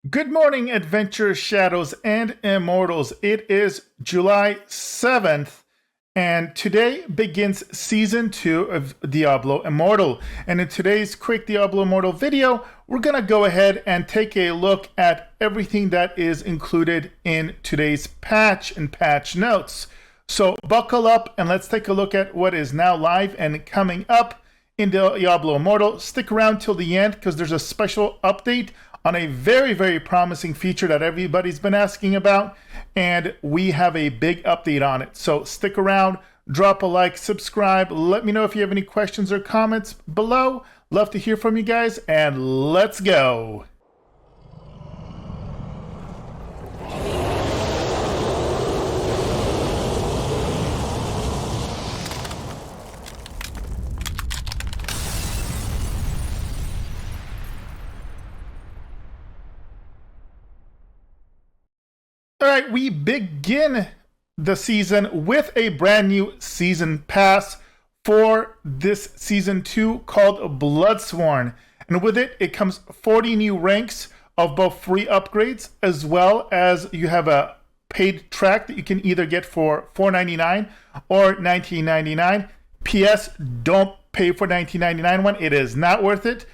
Good morning, adventurers, shadows, and immortals. It is July 7th, and today begins Season 2 of Diablo Immortal. And in today's quick Diablo Immortal video, we're going to go ahead and take a look at everything that is included in today's patch and patch notes. So buckle up and let's take a look at what is now live and coming up in Diablo Immortal. Stick around till the end because there's a special update on a very, very promising feature that everybody's been asking about, and we have a big update on it. So stick around, drop a like, subscribe, let me know if you have any questions or comments below. Love to hear from you guys, and let's go. All right, we begin the season with a brand new season pass for this season 2 called Bloodsworn. And with it, it comes 40 new ranks of both free upgrades, as well as you have a paid track that you can either get for $4.99 or $19.99. PS, don't pay for $19.99 one. It is not worth it.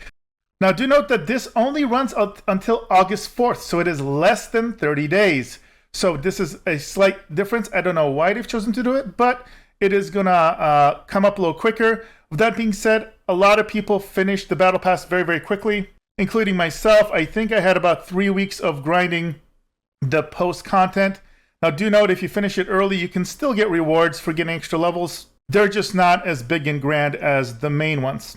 Now, do note that this only runs until August 4th, so it is less than 30 days. So this is a slight difference. I don't know why they've chosen to do it, but it is going to come up a little quicker. With that being said, a lot of people finished the Battle Pass very, very quickly, including myself. I think I had about 3 weeks of grinding the post content. Now, do note if you finish it early, you can still get rewards for getting extra levels. They're just not as big and grand as the main ones.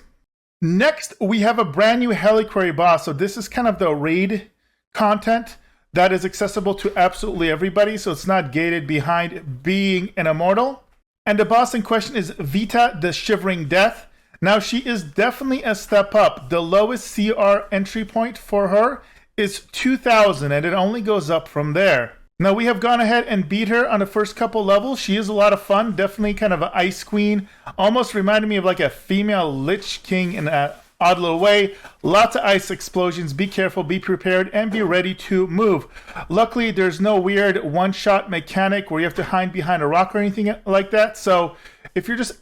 Next, we have a brand new Heliquary boss. So this is kind of the raid content that is accessible to absolutely everybody, so it's not gated behind being an immortal. And the boss in question is Vita, the Shivering Death. Now, she is definitely a step up. The lowest CR entry point for her is 2,000, and it only goes up from there. Now, we have gone ahead and beat her on the first couple levels. She is a lot of fun, definitely kind of an ice queen. Almost reminded me of like a female Lich King in an odd little way. Lots of ice explosions. Be careful, be prepared, and be ready to move. Luckily, there's no weird one-shot mechanic where you have to hide behind a rock or anything like that. So if you're just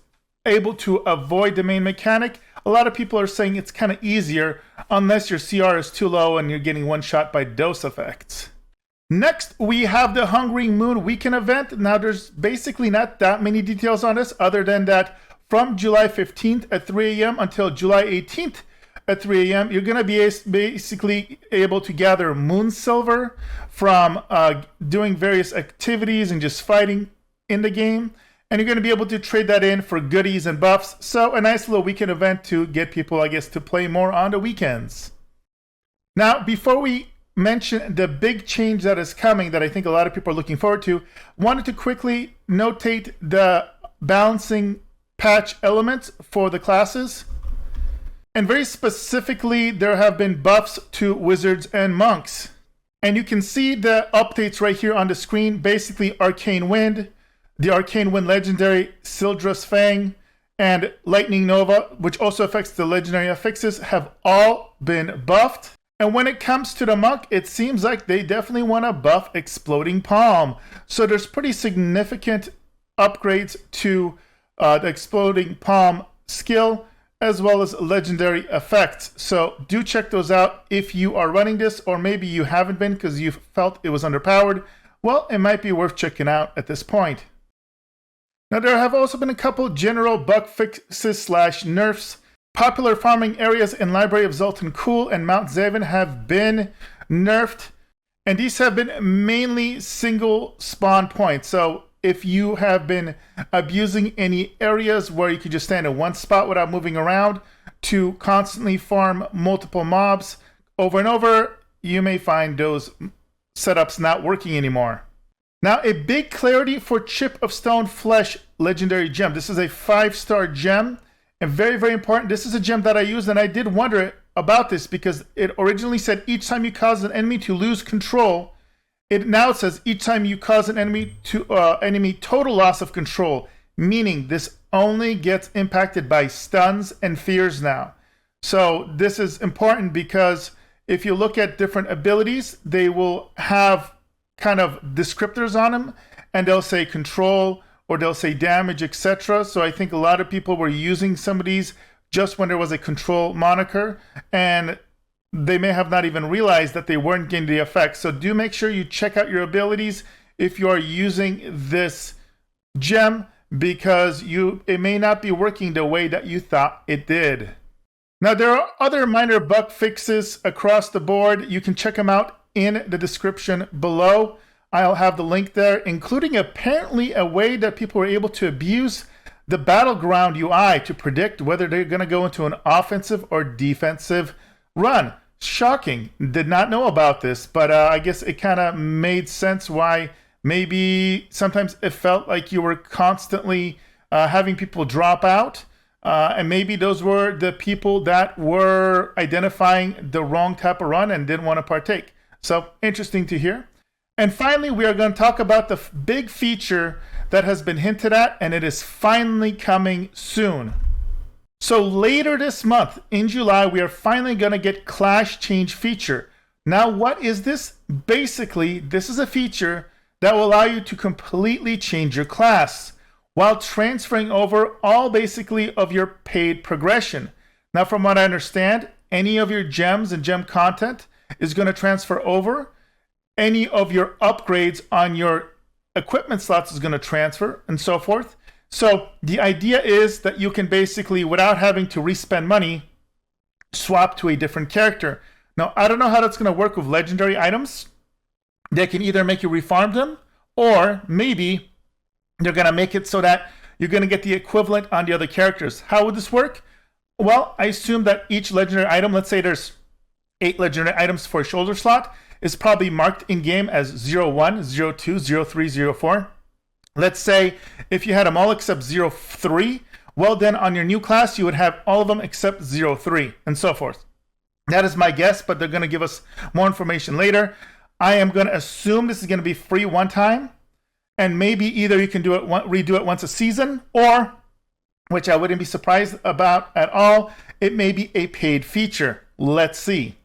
able to avoid the main mechanic, a lot of people are saying it's kind of easier unless your CR is too low and you're getting one shot by dose effects. Next, we have the Hungering Moon Weekend event. Now, there's basically not that many details on this other than that from July 15th at 3 a.m. until July 18th at 3 a.m., you're going to be basically able to gather moon silver from doing various activities and just fighting in the game. And you're going to be able to trade that in for goodies and buffs. So a nice little weekend event to get people, I guess, to play more on the weekends. Now, before we mention the big change that is coming that I think a lot of people are looking forward to, wanted to quickly notate the balancing patch elements for the classes. And very specifically, there have been buffs to wizards and monks. And you can see the updates right here on the screen. Basically, Arcane Wind, the Arcane Wind Legendary, Sildra's Fang, and Lightning Nova, which also affects the legendary affixes, have all been buffed. And when it comes to the monk, it seems like they definitely want to buff Exploding Palm. So there's pretty significant upgrades to the Exploding Palm skill, as well as legendary effects. So do check those out if you are running this, or maybe you haven't been because you felt it was underpowered. Well, it might be worth checking out at this point. Now, there have also been a couple general bug fixes / nerfs. Popular farming areas in Library of Zoltan Kulle and Mount Zaven have been nerfed, and these have been mainly single spawn points. So if you have been abusing any areas where you could just stand in one spot without moving around to constantly farm multiple mobs over and over, you may find those setups not working anymore. Now, a big clarity for Chip of Stone Flesh Legendary Gem. This is a 5-star gem, and very, very important. This is a gem that I used, and I did wonder about this because it originally said each time you cause an enemy to lose control, it now says each time you cause an enemy total loss of control, meaning this only gets impacted by stuns and fears now. So this is important because if you look at different abilities, they will have kind of descriptors on them, and they'll say control or they'll say damage, etc. So I think a lot of people were using some of these just when there was a control moniker, and they may have not even realized that they weren't getting the effect. So do make sure you check out your abilities if you are using this gem, because it may not be working the way that you thought it did. Now, there are other minor bug fixes across the board. You can check them out in the description below. I'll have the link there, including apparently a way that people were able to abuse the Battleground UI to predict whether they're going to go into an offensive or defensive run. Shocking. Did not know about this, but I guess it kind of made sense why maybe sometimes it felt like you were constantly having people drop out. And maybe those were the people that were identifying the wrong type of run and didn't want to partake. So interesting to hear. And finally, we are going to talk about the big feature that has been hinted at, and it is finally coming soon. So later this month, in July, we are finally going to get Class Change feature. Now, what is this? Basically, this is a feature that will allow you to completely change your class while transferring over all basically of your paid progression. Now, from what I understand, any of your gems and gem content is going to transfer over. Any of your upgrades on your equipment slots is going to transfer, and so forth. So the idea is that you can basically, without having to respend money, swap to a different character. Now, I don't know how that's going to work with legendary items. They can either make you refarm them, or maybe they're going to make it so that you're going to get the equivalent on the other characters. How would this work? Well, I assume that each legendary item, let's say there's 8 legendary items for a shoulder slot, is probably marked in-game as 01, 02, 03, 04. Let's say if you had them all except 03, well then on your new class you would have all of them except 03, and so forth. That is my guess, but they're going to give us more information later. I am going to assume this is going to be free one time, and maybe either you can redo it once a season, or, which I wouldn't be surprised about at all, it may be a paid feature. Let's see.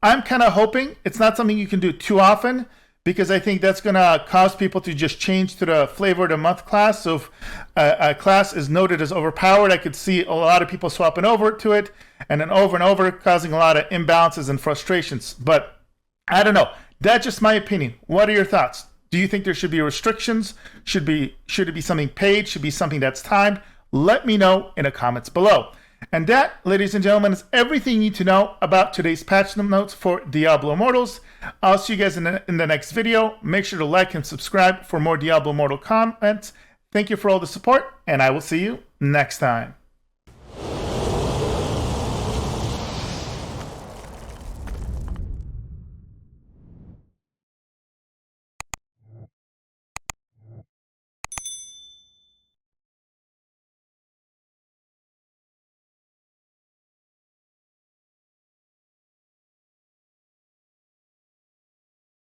I'm kind of hoping it's not something you can do too often, because I think that's going to cause people to just change to the flavor of the month class. So if a class is noted as overpowered, I could see a lot of people swapping over to it and over, causing a lot of imbalances and frustrations. But I don't know. That's just my opinion. What are your thoughts? Do you think there should be restrictions? Should it be something paid? Should it be something that's timed? Let me know in the comments below. And that, ladies and gentlemen, is everything you need to know about today's patch notes for Diablo Immortals. I'll see you guys in the next video. Make sure to like and subscribe for more Diablo Immortal comments. Thank you for all the support, and I will see you next time.